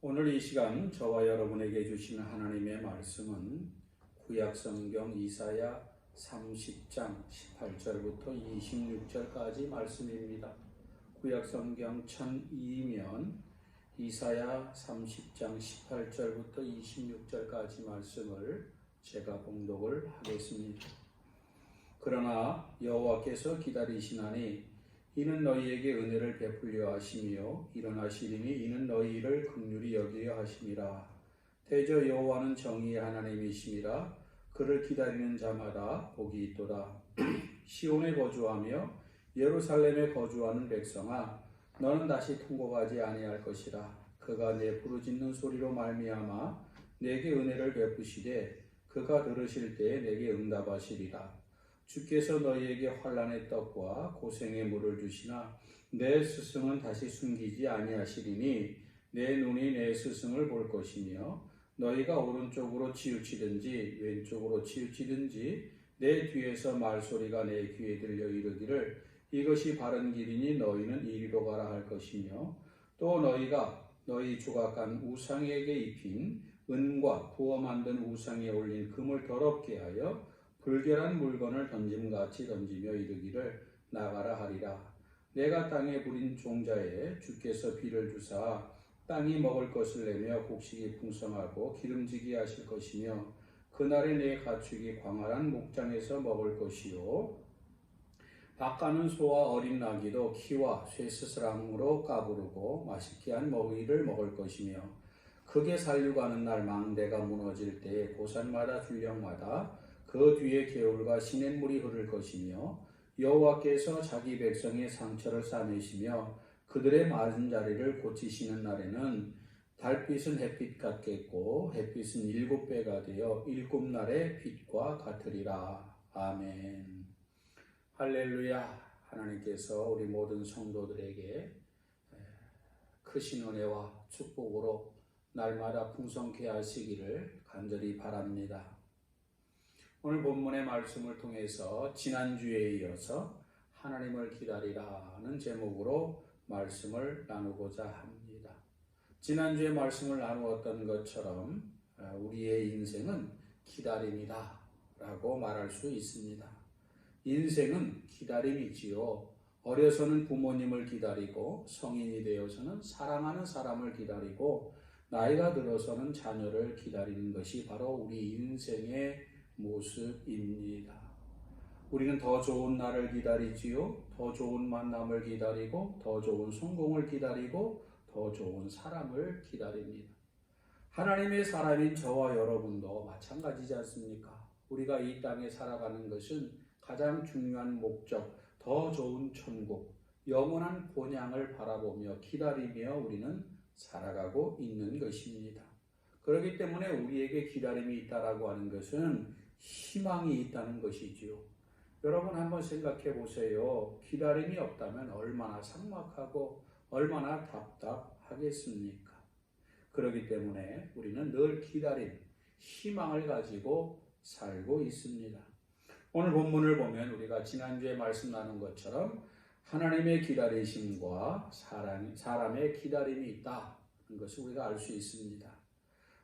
오늘 이 시간 저와 여러분에게 주시는 하나님의 말씀은 구약성경 이사야 30장 18절부터 26절까지 말씀입니다. 구약성경 1002면 이사야 30장 18절부터 26절까지 말씀을 제가 봉독을 하겠습니다. 그러나 여호와께서 기다리시나니 이는 너희에게 은혜를 베풀려 하시며 일어나시리니 이는 너희를 긍휼히 여기려 하심이라. 대저 여호와는 정의의 하나님이심이라. 그를 기다리는 자마다 복이 있도다. 시온에 거주하며 예루살렘에 거주하는 백성아, 너는 다시 통곡하지 아니할 것이라. 그가 내 부르짖는 소리로 말미암아 내게 은혜를 베푸시되 그가 들으실 때에 내게 응답하시리라. 주께서 너희에게 환난의 떡과 고생의 물을 주시나 내 스승은 다시 숨기지 아니하시리니 내 눈이 내 스승을 볼 것이며 너희가 오른쪽으로 치우치든지 왼쪽으로 치우치든지 내 뒤에서 말소리가 내 귀에 들려 이르기를 이것이 바른 길이니 너희는 이리로 가라 할 것이며 또 너희가 너희 조각한 우상에게 입힌 은과 부어 만든 우상에 올린 금을 더럽게 하여 불결한 물건을 던짐같이 던지며 이르기를 나가라 하리라. 내가 땅에 부린 종자에 주께서 비를 주사 땅이 먹을 것을 내며 곡식이 풍성하고 기름지게 하실 것이며 그날에 내 가축이 광활한 목장에서 먹을 것이요 밭가는 소와 어린 나귀도 키와 쇠스스랑으로 까부르고 맛있게 한 먹이를 먹을 것이며 크게 살려가는 날 망대가 무너질 때에 고산마다 줄령마다 그 뒤에 개울과 시냇물이 흐를 것이며 여호와께서 자기 백성의 상처를 싸매시며 그들의 맞은 자리를 고치시는 날에는 달빛은 햇빛 같겠고 햇빛은 7배가 되어 7날의 빛과 같으리라. 아멘. 할렐루야. 하나님께서 우리 모든 성도들에게 크신 은혜와 축복으로 날마다 풍성케 하시기를 간절히 바랍니다. 오늘 본문의 말씀을 통해서 지난주에 이어서 하나님을 기다리라는 제목으로 말씀을 나누고자 합니다. 지난주에 말씀을 나누었던 것처럼 우리의 인생은 기다림이다 라고 말할 수 있습니다. 인생은 기다림이지요. 어려서는 부모님을 기다리고 성인이 되어서는 사랑하는 사람을 기다리고 나이가 들어서는 자녀를 기다리는 것이 바로 우리 인생의 모습입니다. 우리는 더 좋은 날을 기다리지요. 더 좋은 만남을 기다리고 더 좋은 성공을 기다리고 더 좋은 사람을 기다립니다. 하나님의 사람인 저와 여러분도 마찬가지지 않습니까? 우리가 이 땅에 살아가는 것은 가장 중요한 목적, 더 좋은 천국, 영원한 본향을 바라보며 기다리며 우리는 살아가고 있는 것입니다. 그렇기 때문에 우리에게 기다림이 있다라고 하는 것은 희망이 있다는 것이지요. 여러분 한번 생각해 보세요. 기다림이 없다면 얼마나 삭막하고 얼마나 답답하겠습니까? 그렇기 때문에 우리는 늘 기다림, 희망을 가지고 살고 있습니다. 오늘 본문을 보면 우리가 지난주에 말씀 나눈 것처럼 하나님의 기다리심과 사람의 기다림이 있다는 것을 우리가 알 수 있습니다.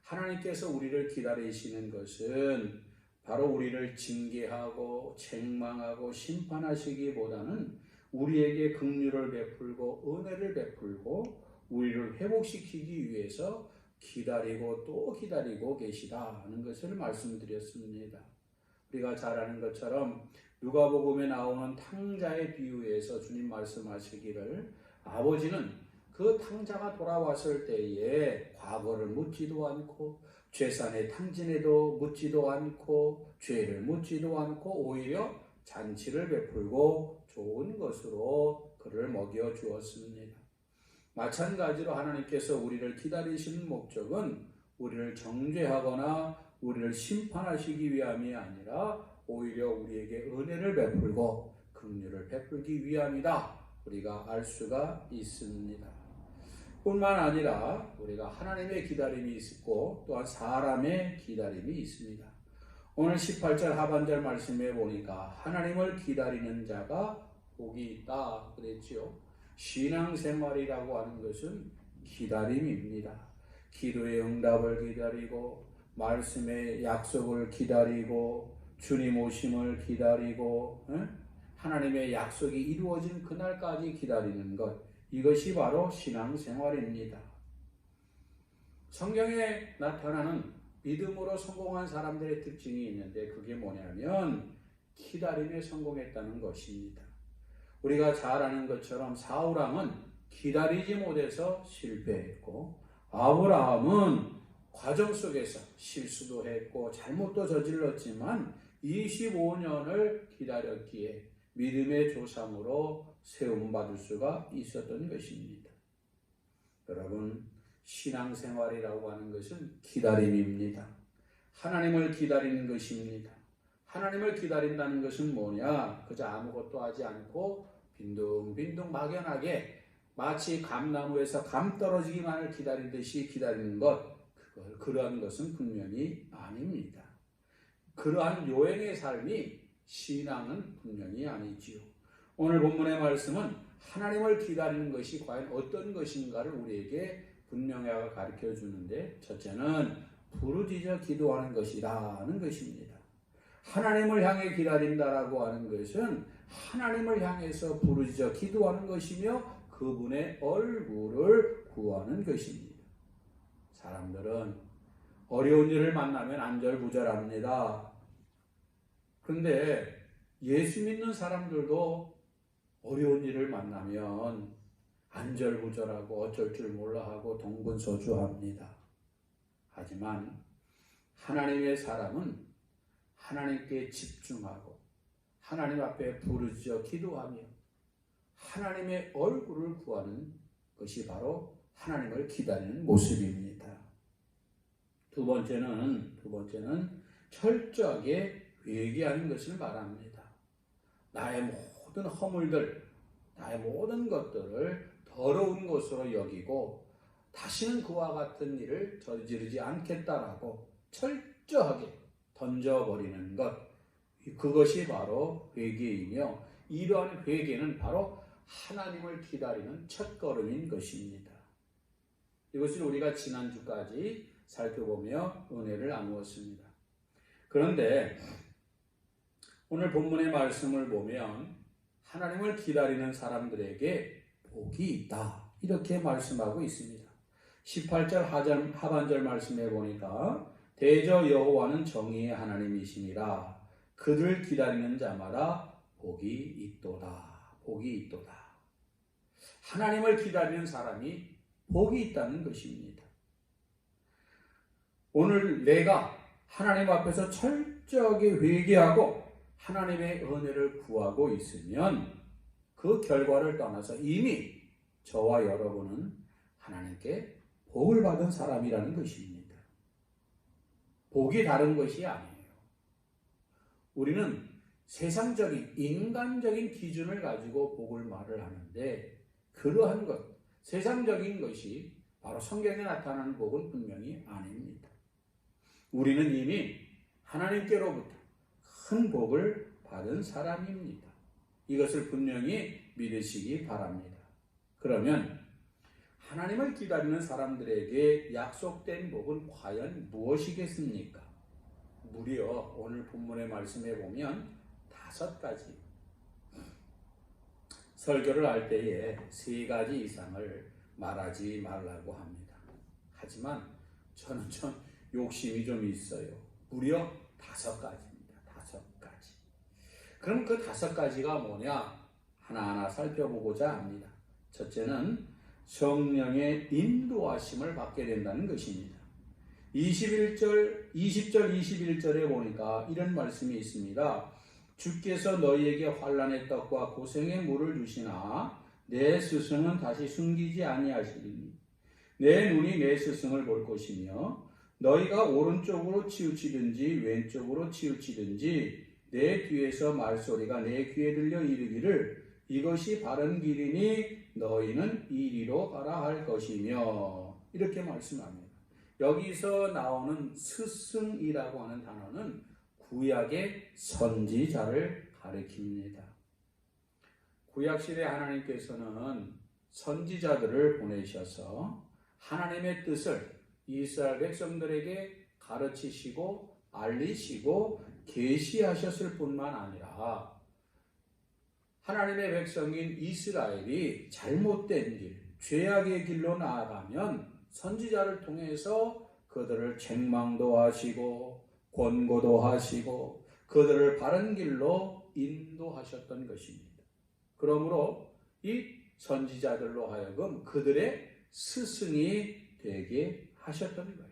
하나님께서 우리를 기다리시는 것은 바로 우리를 징계하고 책망하고 심판하시기보다는 우리에게 긍휼을 베풀고 은혜를 베풀고 우리를 회복시키기 위해서 기다리고 또 기다리고 계시다는 것을 말씀드렸습니다. 우리가 잘 아는 것처럼 누가복음에 나오는 탕자의 비유에서 주님 말씀하시기를 아버지는 그 탕자가 돌아왔을 때에 과거를 묻지도 않고 죄산의 탕진에도 묻지도 않고 죄를 묻지도 않고 오히려 잔치를 베풀고 좋은 것으로 그를 먹여 주었습니다. 마찬가지로 하나님께서 우리를 기다리시는 목적은 우리를 정죄하거나 우리를 심판하시기 위함이 아니라 오히려 우리에게 은혜를 베풀고 긍휼을 베풀기 위함이다. 우리가 알 수가 있습니다. 뿐만 아니라 우리가 하나님의 기다림이 있고 또한 사람의 기다림이 있습니다. 오늘 18절 하반절 말씀에 보니까 하나님을 기다리는 자가 복이 있다 그랬지요. 신앙생활이라고 하는 것은 기다림입니다. 기도의 응답을 기다리고 말씀의 약속을 기다리고 주님 오심을 기다리고 하나님의 약속이 이루어진 그날까지 기다리는 것, 이것이 바로 신앙생활입니다. 성경에 나타나는 믿음으로 성공한 사람들의 특징이 있는데 그게 뭐냐면 기다림에 성공했다는 것입니다. 우리가 잘 아는 것처럼 사울왕은 기다리지 못해서 실패했고 아브라함은 과정 속에서 실수도 했고 잘못도 저질렀지만 25년을 기다렸기에 믿음의 조상으로 세움받을 수가 있었던 것입니다. 여러분, 신앙생활이라고 하는 것은 기다림입니다. 하나님을 기다리는 것입니다. 하나님을 기다린다는 것은 뭐냐? 그저 아무것도 하지 않고 빈둥빈둥 막연하게 마치 감나무에서 감 떨어지기만을 기다리듯이 기다리는 것, 그러한 것은 분명히 아닙니다. 그러한 요행의 삶이 신앙은 분명히 아니지요. 오늘 본문의 말씀은 하나님을 기다리는 것이 과연 어떤 것인가를 우리에게 분명하게 가르쳐 주는데, 첫째는 부르짖어 기도하는 것이라는 것입니다. 하나님을 향해 기다린다라고 하는 것은 하나님을 향해서 부르짖어 기도하는 것이며 그분의 얼굴을 구하는 것입니다. 사람들은 어려운 일을 만나면 안절부절합니다. 그런데 예수 믿는 사람들도 어려운 일을 만나면 안절부절하고 어쩔 줄 몰라하고 동분서주합니다. 하지만 하나님의 사람은 하나님께 집중하고 하나님 앞에 부르짖어 기도하며 하나님의 얼굴을 구하는 것이 바로 하나님을 기다리는 모습입니다. 두 번째는 철저하게 회개하는 것을 말합니다. 나의 모든 허물들, 나의 모든 것들을 더러운 것으로 여기고 다시는 그와 같은 일을 저지르지 않겠다라고 철저하게 던져버리는 것, 그것이 바로 회개이며 이러한 회개는 바로 하나님을 기다리는 첫걸음인 것입니다. 이것을 우리가 지난주까지 살펴보며 은혜를 나누었습니다. 그런데 오늘 본문의 말씀을 보면 하나님을 기다리는 사람들에게 복이 있다, 이렇게 말씀하고 있습니다. 18절 하반절 말씀에 보니까 대저 여호와는 정의의 하나님이시니라 그를 기다리는 자마다 복이 있도다. 복이 있도다. 하나님을 기다리는 사람이 복이 있다는 것입니다. 오늘 내가 하나님 앞에서 철저하게 회개하고 하나님의 은혜를 구하고 있으면 그 결과를 떠나서 이미 저와 여러분은 하나님께 복을 받은 사람이라는 것입니다. 복이 다른 것이 아니에요. 우리는 세상적인 인간적인 기준을 가지고 복을 말을 하는데 그러한 것, 세상적인 것이 바로 성경에 나타나는 복은 분명히 아닙니다. 우리는 이미 하나님께로부터 큰 복을 받은 사람입니다. 이것을 분명히 믿으시기 바랍니다. 그러면 하나님을 기다리는 사람들에게 약속된 복은 과연 무엇이겠습니까? 무려 오늘 본문의 말씀에 보면 5가지, 설교를 할 때에 3가지 이상을 말하지 말라고 합니다. 하지만 저는 좀 욕심이 좀 있어요. 무려 5가지입니다. 5가지. 그럼 그 5가지가 뭐냐? 하나하나 살펴보고자 합니다. 첫째는 성령의 인도하심을 받게 된다는 것입니다. 20절 21절에 보니까 이런 말씀이 있습니다. 주께서 너희에게 환난의 떡과 고생의 물을 주시나 내 스승은 다시 숨기지 아니하시리니 내 눈이 내 스승을 볼 것이며 너희가 오른쪽으로 치우치든지 왼쪽으로 치우치든지 내 뒤에서 말소리가 내 귀에 들려 이르기를 이것이 바른 길이니 너희는 이리로 가라 할 것이며, 이렇게 말씀합니다. 여기서 나오는 스승이라고 하는 단어는 구약의 선지자를 가리킵니다. 구약시대 하나님께서는 선지자들을 보내셔서 하나님의 뜻을 이스라엘 백성들에게 가르치시고 알리시고 계시하셨을 뿐만 아니라 하나님의 백성인 이스라엘이 잘못된 길, 죄악의 길로 나아가면 선지자를 통해서 그들을 책망도 하시고 권고도 하시고 그들을 바른 길로 인도하셨던 것입니다. 그러므로 이 선지자들로 하여금 그들의 스승이 되게 하셨던 거예요.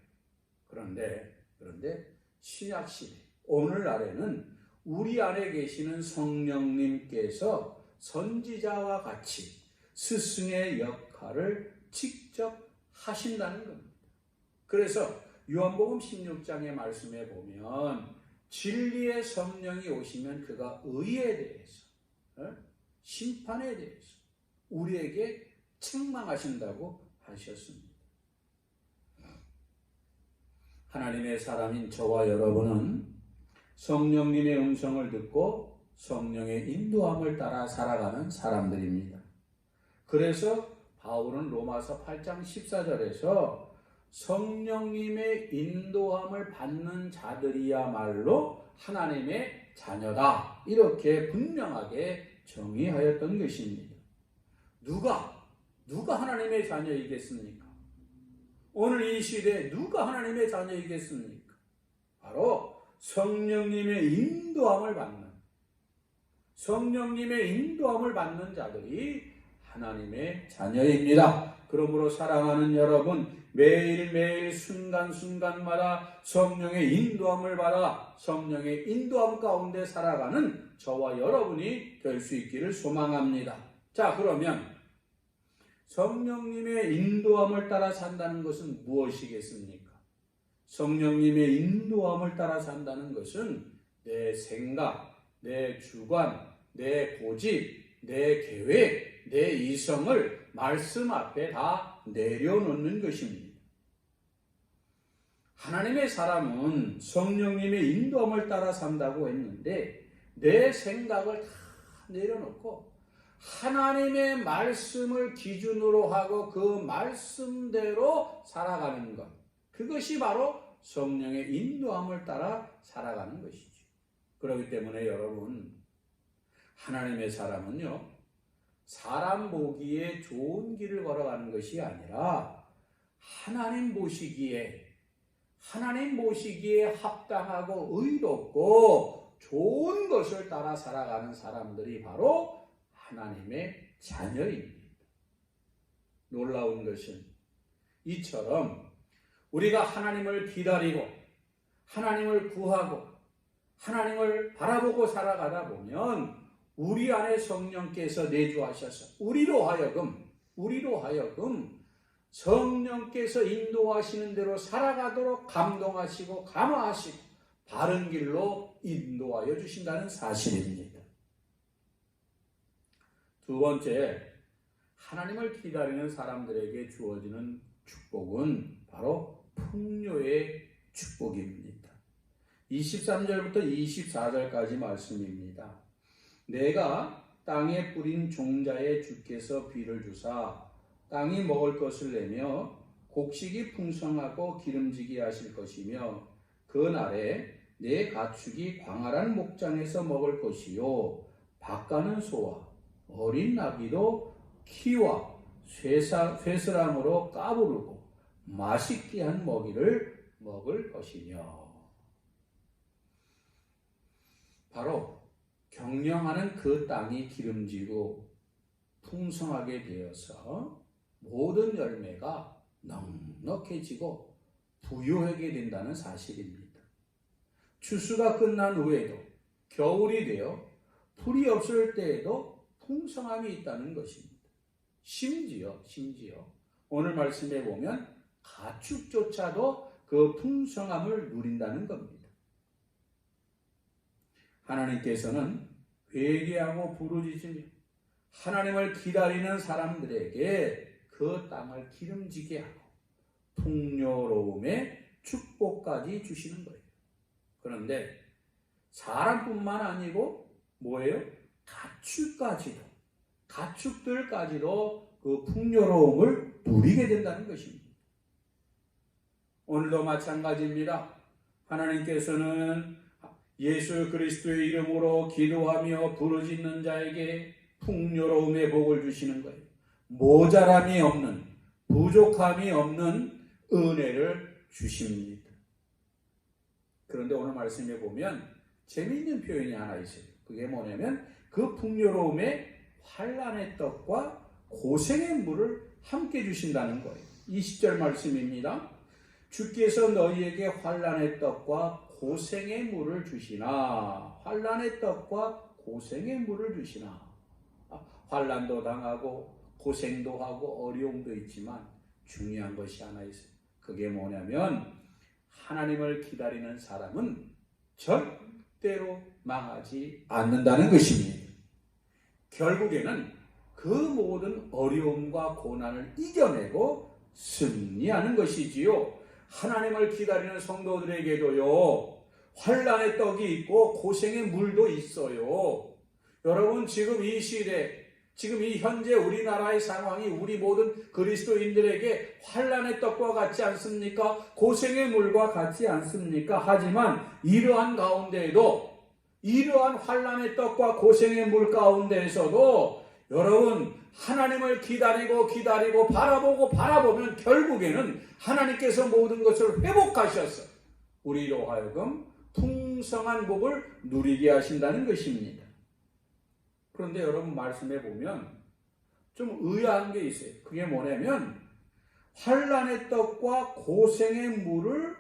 그런데 신약시대 오늘날에는 우리 안에 계시는 성령님께서 선지자와 같이 스승의 역할을 직접 하신다는 겁니다. 그래서 요한복음 16장의 말씀에 보면 진리의 성령이 오시면 그가 의에 대해서 심판에 대해서 우리에게 책망하신다고 하셨습니다. 하나님의 사람인 저와 여러분은 성령님의 음성을 듣고 성령의 인도함을 따라 살아가는 사람들입니다. 그래서 바울은 로마서 8장 14절에서 성령님의 인도함을 받는 자들이야말로 하나님의 자녀다 이렇게 분명하게 정의하였던 것입니다. 누가 하나님의 자녀이겠습니까? 오늘 이 시대에 누가 하나님의 자녀이겠습니까? 바로 성령님의 인도함을 받는 자들이 하나님의 자녀입니다. 그러므로 사랑하는 여러분, 매일매일 순간순간마다 성령의 인도함을 받아 성령의 인도함 가운데 살아가는 저와 여러분이 될 수 있기를 소망합니다. 자, 그러면 성령님의 인도함을 따라 산다는 것은 무엇이겠습니까? 성령님의 인도함을 따라 산다는 것은 내 생각, 내 주관, 내 고집, 내 계획, 내 이성을 말씀 앞에 다 내려놓는 것입니다. 하나님의 사람은 성령님의 인도함을 따라 산다고 했는데 내 생각을 다 내려놓고 하나님의 말씀을 기준으로 하고 그 말씀대로 살아가는 것, 그것이 바로 성령의 인도함을 따라 살아가는 것이죠. 그렇기 때문에 여러분, 하나님의 사람은요, 사람 보기에 좋은 길을 걸어가는 것이 아니라 하나님 보시기에 합당하고 의롭고 좋은 것을 따라 살아가는 사람들이 바로 하나님의 자녀입니다. 놀라운 것은 이처럼 우리가 하나님을 기다리고 하나님을 구하고 하나님을 바라보고 살아가다 보면 우리 안에 성령께서 내주하셔서 우리로 하여금 성령께서 인도하시는 대로 살아가도록 감동하시고 감화하시고 바른 길로 인도하여 주신다는 사실입니다. 두 번째, 하나님을 기다리는 사람들에게 주어지는 축복은 바로 풍요의 축복입니다. 23절부터 24절까지 말씀입니다. 내가 땅에 뿌린 종자에 주께서 비를 주사 땅이 먹을 것을 내며 곡식이 풍성하고 기름지게 하실 것이며 그날에 내 가축이 광활한 목장에서 먹을 것이요 밭가는 소와 어린 나귀도 키와 쇠스랑으로 까부르고 맛있게 한 먹이를 먹을 것이며. 바로 경영하는 그 땅이 기름지고 풍성하게 되어서 모든 열매가 넉넉해지고 부유하게 된다는 사실입니다. 추수가 끝난 후에도 겨울이 되어 풀이 없을 때에도 풍성함이 있다는 것입니다. 심지어 오늘 말씀에 보면 가축조차도 그 풍성함을 누린다는 겁니다. 하나님께서는 회개하고 부르짖으며 하나님을 기다리는 사람들에게 그 땅을 기름지게 하고 풍요로움의 축복까지 주시는 거예요. 그런데 사람뿐만 아니고 뭐예요? 가축들까지도 그 풍요로움을 누리게 된다는 것입니다. 오늘도 마찬가지입니다. 하나님께서는 예수 그리스도의 이름으로 기도하며 부르짖는 자에게 풍요로움의 복을 주시는 거예요. 모자람이 없는, 부족함이 없는 은혜를 주십니다. 그런데 오늘 말씀에 보면 재미있는 표현이 하나 있어요. 그게 뭐냐면 그 풍요로움에 환난의 떡과 고생의 물을 함께 주신다는 거예요. 20절 말씀입니다. 주께서 너희에게 환난의 떡과 고생의 물을 주시나. 환난의 떡과 고생의 물을 주시나. 환난도 당하고 고생도 하고 어려움도 있지만 중요한 것이 하나 있어요. 그게 뭐냐면 하나님을 기다리는 사람은 절대로 망하지 않는다는 것입니다. 결국에는 그 모든 어려움과 고난을 이겨내고 승리하는 것이지요. 하나님을 기다리는 성도들에게도요, 환난의 떡이 있고 고생의 물도 있어요. 여러분, 지금 이 시대, 지금 이 현재 우리나라의 상황이 우리 모든 그리스도인들에게 환난의 떡과 같지 않습니까? 고생의 물과 같지 않습니까? 하지만 이러한 가운데에도, 이러한 환난의 떡과 고생의 물 가운데에서도 여러분, 하나님을 기다리고 바라보면 결국에는 하나님께서 모든 것을 회복하셔서 우리로 하여금 풍성한 복을 누리게 하신다는 것입니다. 그런데 여러분, 말씀해 보면 좀 의아한 게 있어요. 그게 뭐냐면 환난의 떡과 고생의 물을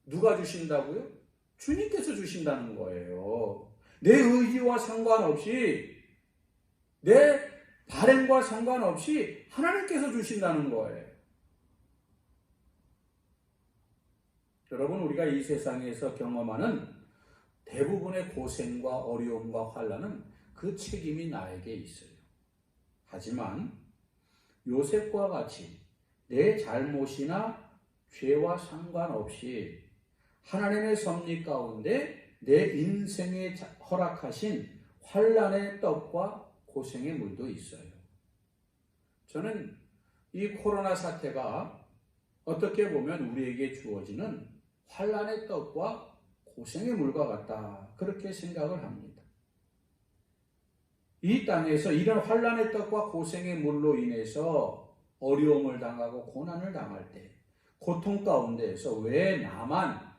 누가 주신다고요? 주님께서 주신다는 거예요. 내 의지와 상관없이, 내 발행과 상관없이 하나님께서 주신다는 거예요. 여러분, 우리가 이 세상에서 경험하는 대부분의 고생과 어려움과 환난은 그 책임이 나에게 있어요. 하지만 요셉과 같이 내 잘못이나 죄와 상관없이 하나님의 섭리 가운데 내 인생에 허락하신 환난의 떡과 고생의 물도 있어요. 저는 이 코로나 사태가 어떻게 보면 우리에게 주어지는 환난의 떡과 고생의 물과 같다, 그렇게 생각을 합니다. 이 땅에서 이런 환난의 떡과 고생의 물로 인해서 어려움을 당하고 고난을 당할 때 고통 가운데에서 왜 나만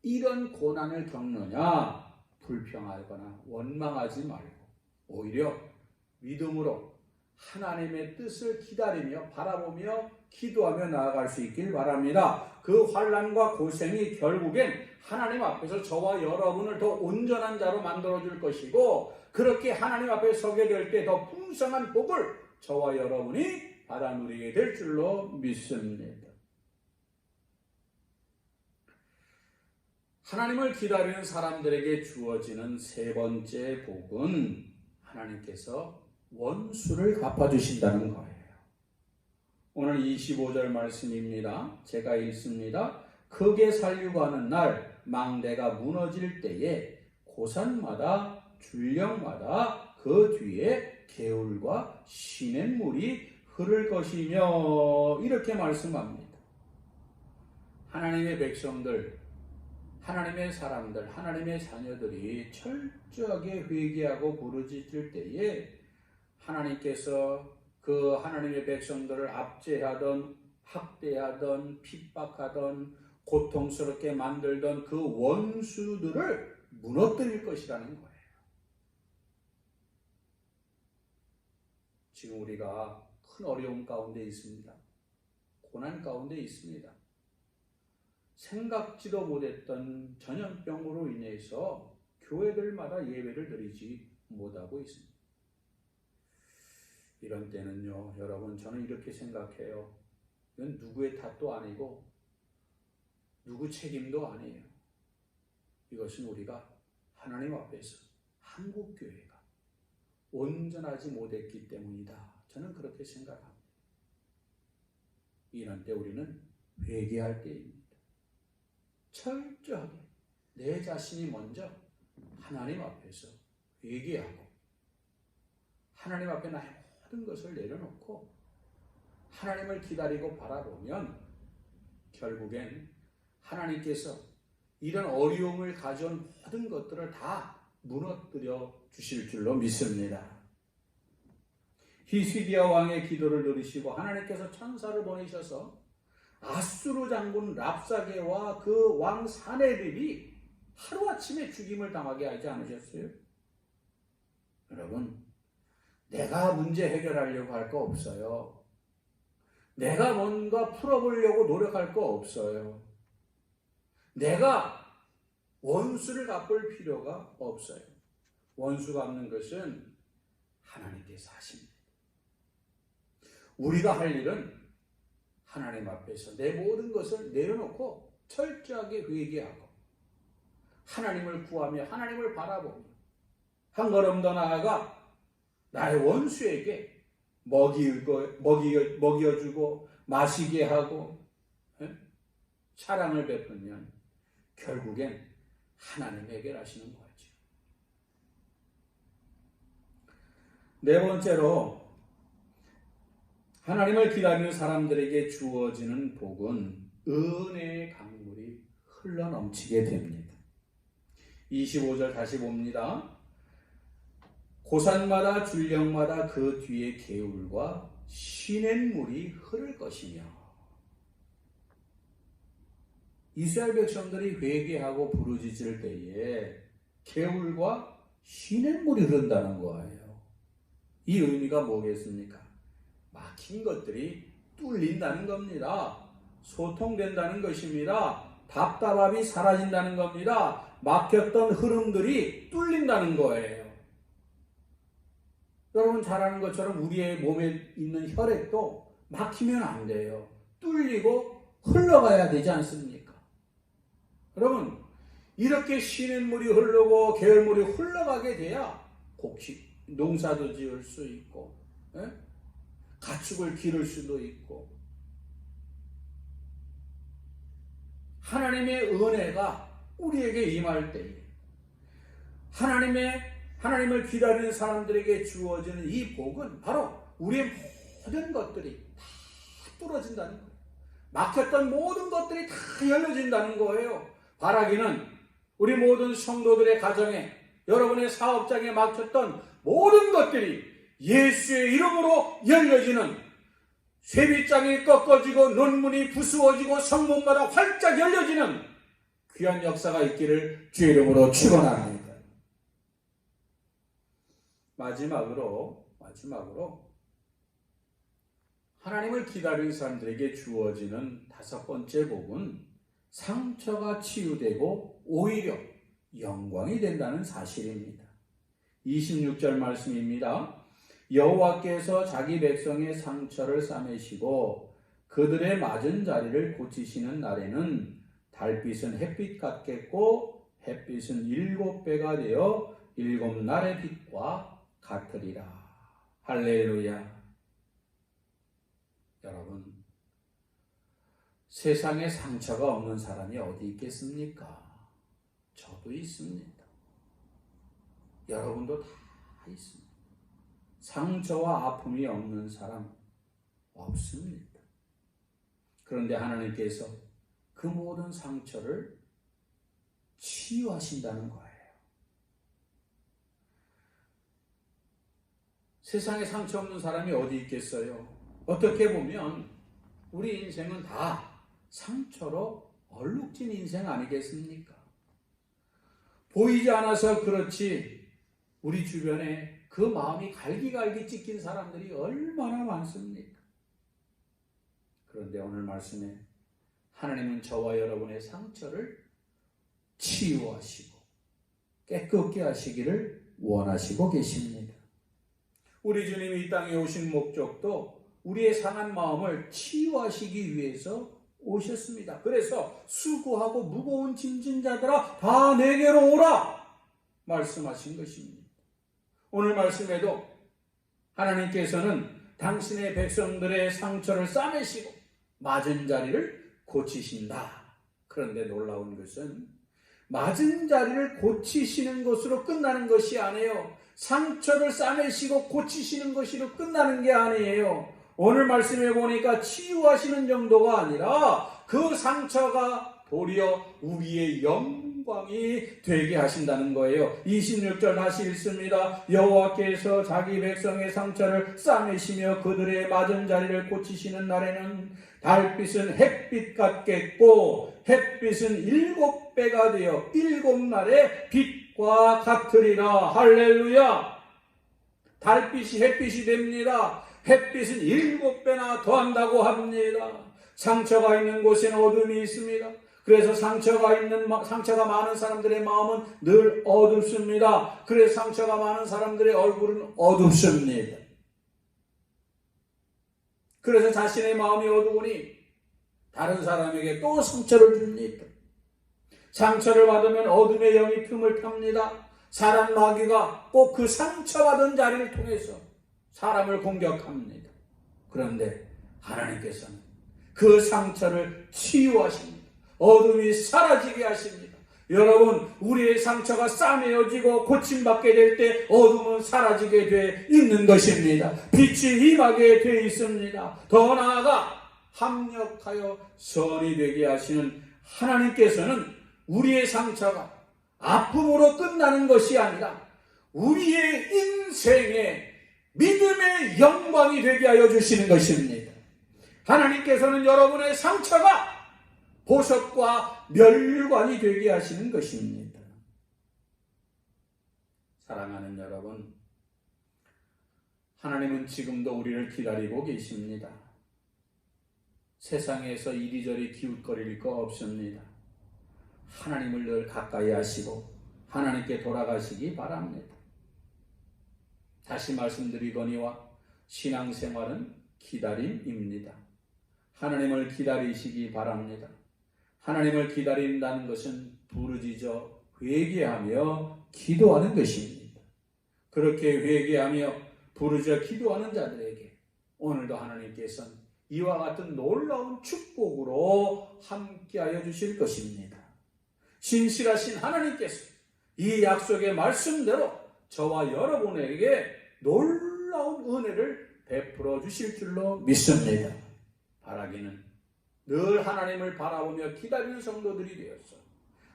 이런 고난을 겪느냐 불평하거나 원망하지 말고 오히려 믿음으로 하나님의 뜻을 기다리며 바라보며 기도하며 나아갈 수 있길 바랍니다. 그 환난과 고생이 결국엔 하나님 앞에서 저와 여러분을 더 온전한 자로 만들어줄 것이고, 그렇게 하나님 앞에 서게 될 때 더 풍성한 복을 저와 여러분이 받아 누리게 될 줄로 믿습니다. 하나님을 기다리는 사람들에게 주어지는 세 번째 복은 하나님께서 원수를 갚아주신다는 거예요. 오늘 25절 말씀입니다. 제가 읽습니다. 크게 살려고 하는 날 망대가 무너질 때에 고산마다 줄령마다 그 뒤에 개울과 시냇물이 흐를 것이며, 이렇게 말씀합니다. 하나님의 백성들, 하나님의 사람들, 하나님의 자녀들이 철저하게 회개하고 부르짖을 때에 하나님께서 그 하나님의 백성들을 압제하던, 학대하던, 핍박하던, 고통스럽게 만들던 그 원수들을 무너뜨릴 것이라는 거예요. 지금 우리가 큰 어려움 가운데 있습니다. 고난 가운데 있습니다. 생각지도 못했던 전염병으로 인해서 교회들마다 예배를 드리지 못하고 있습니다. 이런 때는요, 여러분, 저는 이렇게 생각해요. 이건 누구의 탓도 아니고 누구 책임도 아니에요. 이것은 우리가 하나님 앞에서 한국교회가 온전하지 못했기 때문이다, 저는 그렇게 생각합니다. 이런 때 우리는 회개할 때입니다. 철저하게 내 자신이 먼저 하나님 앞에서 회개하고 하나님 앞에 나의 모든 것을 내려놓고 하나님을 기다리고 바라보면 결국엔 하나님께서 이런 어려움을 가져온 모든 것들을 다 무너뜨려 주실 줄로 믿습니다. 히스기야 왕의 기도를 들으시고 하나님께서 천사를 보내셔서 아수르 장군 랍사게와 그 왕 사네립이 하루아침에 죽임을 당하게 하지 않으셨어요? 여러분, 내가 문제 해결하려고 할 거 없어요. 내가 뭔가 풀어보려고 노력할 거 없어요. 내가 원수를 갚을 필요가 없어요. 원수 갚는 것은 하나님께서 하십니다. 우리가 할 일은 하나님 앞에서 내 모든 것을 내려놓고 철저하게 회개하고 하나님을 구하며 하나님을 바라보며 한 걸음 더 나아가 나의 원수에게 먹여주고 마시게 하고 사랑을 베풀면 결국엔 하나님 해결하시는 거죠. 네 번째로 하나님을 기다리는 사람들에게 주어지는 복은 은혜의 강물이 흘러넘치게 됩니다. 25절 다시 봅니다. 고산마다 줄령마다 그 뒤에 개울과 시냇물이 흐를 것이며. 이스라엘 백성들이 회개하고 부르짖을 때에 개울과 시냇물이 흐른다는 거예요. 이 의미가 뭐겠습니까? 막힌 것들이 뚫린다는 겁니다. 소통된다는 것입니다. 답답함이 사라진다는 겁니다. 막혔던 흐름들이 뚫린다는 거예요. 여러분 잘 아는 것처럼 우리의 몸에 있는 혈액도 막히면 안 돼요. 뚫리고 흘러가야 되지 않습니까? 여러분 이렇게 시냇물이 흐르고 개울물이 흘러가게 돼야 농사도 지을 수 있고 가축을 기를 수도 있고 하나님의 은혜가 우리에게 임할 때에 하나님을 기다리는 사람들에게 주어지는 이 복은 바로 우리의 모든 것들이 다 뚫어진다는 거예요. 막혔던 모든 것들이 다 열려진다는 거예요. 바라기는 우리 모든 성도들의 가정에 여러분의 사업장에 막혔던 모든 것들이 예수의 이름으로 열려지는 쇠빗장이 꺾어지고 논문이 부수어지고 성문마다 활짝 열려지는 귀한 역사가 있기를 주의 이름으로 축원합니다. 마지막으로 하나님을 기다리는 사람들에게 주어지는 다섯 번째 복은 상처가 치유되고 오히려 영광이 된다는 사실입니다. 26절 말씀입니다. 여호와께서 자기 백성의 상처를 싸매시고 그들의 맞은 자리를 고치시는 날에는 달빛은 햇빛 같겠고 햇빛은 7배가 되어 7날의 빛과 같으리라. 할렐루야. 여러분 세상에 상처가 없는 사람이 어디 있겠습니까? 저도 있습니다. 여러분도 다 있습니다. 상처와 아픔이 없는 사람 없습니다. 그런데 하나님께서 그 모든 상처를 치유하신다는 거예요. 세상에 상처 없는 사람이 어디 있겠어요? 어떻게 보면 우리 인생은 다 상처로 얼룩진 인생 아니겠습니까? 보이지 않아서 그렇지 우리 주변에 그 마음이 갈기갈기 찢긴 사람들이 얼마나 많습니까? 그런데 오늘 말씀에 하나님은 저와 여러분의 상처를 치유하시고 깨끗게 하시기를 원하시고 계십니다. 우리 주님이 이 땅에 오신 목적도 우리의 상한 마음을 치유하시기 위해서 오셨습니다. 그래서 수고하고 무거운 짐진 자들아 다 내게로 오라 말씀하신 것입니다. 오늘 말씀에도 하나님께서는 당신의 백성들의 상처를 싸매시고 맞은 자리를 고치신다. 그런데 놀라운 것은 맞은 자리를 고치시는 것으로 끝나는 것이 아니에요. 상처를 싸매시고 고치시는 것으로 끝나는 게 아니에요. 오늘 말씀해 보니까 치유하시는 정도가 아니라 그 상처가 도리어 우리의 영광이 되게 하신다는 거예요. 26절 다시 읽습니다. 여호와께서 자기 백성의 상처를 싸매시며 그들의 맞은 자리를 고치시는 날에는 달빛은 햇빛 같겠고 햇빛은 7배가 되어 7날의 빛과 같으리라. 할렐루야. 달빛이 햇빛이 됩니다. 햇빛은 7배나 더한다고 합니다. 상처가 있는 곳에는 어둠이 있습니다. 그래서 상처가 많은 사람들의 마음은 늘 어둡습니다. 그래서 상처가 많은 사람들의 얼굴은 어둡습니다. 그래서 자신의 마음이 어두우니 다른 사람에게 또 상처를 줍니다. 상처를 받으면 어둠의 영이 틈을 탑니다. 사람 마귀가 꼭 그 상처받은 자리를 통해서 사람을 공격합니다. 그런데 하나님께서는 그 상처를 치유하십니다. 어둠이 사라지게 하십니다. 여러분, 우리의 상처가 싸매어지고 고침받게 될 때 어둠은 사라지게 돼 있는 것입니다. 빛이 임하게 돼 있습니다. 더 나아가 합력하여 선이 되게 하시는 하나님께서는 우리의 상처가 아픔으로 끝나는 것이 아니라 우리의 인생의 믿음의 영광이 되게 하여 주시는 것입니다. 하나님께서는 여러분의 상처가 보석과 멸관이 되게 하시는 것입니다. 사랑하는 여러분, 하나님은 지금도 우리를 기다리고 계십니다. 세상에서 이리저리 기웃거릴 거 없습니다. 하나님을 늘 가까이 하시고 하나님께 돌아가시기 바랍니다. 다시 말씀드리거니와 신앙생활은 기다림입니다. 하나님을 기다리시기 바랍니다. 하나님을 기다린다는 것은 부르짖어 회개하며 기도하는 것입니다. 그렇게 회개하며 부르짖어 기도하는 자들에게 오늘도 하나님께서는 이와 같은 놀라운 축복으로 함께하여 주실 것입니다. 신실하신 하나님께서 이 약속의 말씀대로 저와 여러분에게 놀라운 은혜를 베풀어 주실 줄로 믿습니다. 바라기는 늘 하나님을 바라보며 기다리는 성도들이 되었어.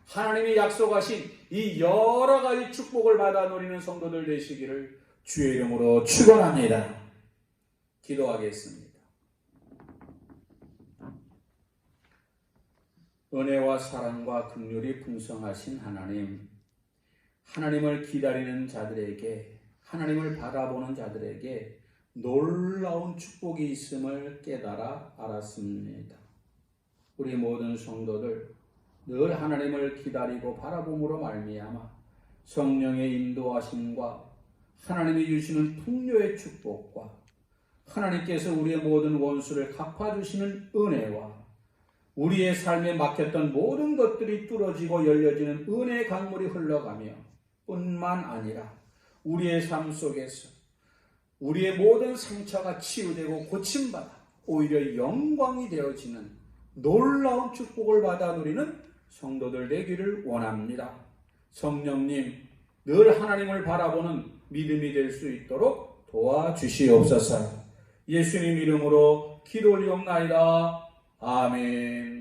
하나님이 약속하신 이 여러 가지 축복을 받아 누리는 성도들 되시기를 주의 이름으로 축원합니다. 기도하겠습니다. 은혜와 사랑과 긍휼이 풍성하신 하나님, 하나님을 기다리는 자들에게, 하나님을 바라보는 자들에게 놀라운 축복이 있음을 깨달아 알았습니다. 우리 모든 성도들 늘 하나님을 기다리고 바라봄으로 말미암아 성령의 인도하심과 하나님이 주시는 풍요의 축복과 하나님께서 우리의 모든 원수를 갚아주시는 은혜와 우리의 삶에 막혔던 모든 것들이 뚫어지고 열려지는 은혜의 강물이 흘러가며 뿐만 아니라 우리의 삶 속에서 우리의 모든 상처가 치유되고 고침받아 오히려 영광이 되어지는 놀라운 축복을 받아 누리는 성도들 되기를 원합니다. 성령님, 늘 하나님을 바라보는 믿음이 될 수 있도록 도와주시옵소서. 예수님 이름으로 기도 올리옵나이다. 아멘.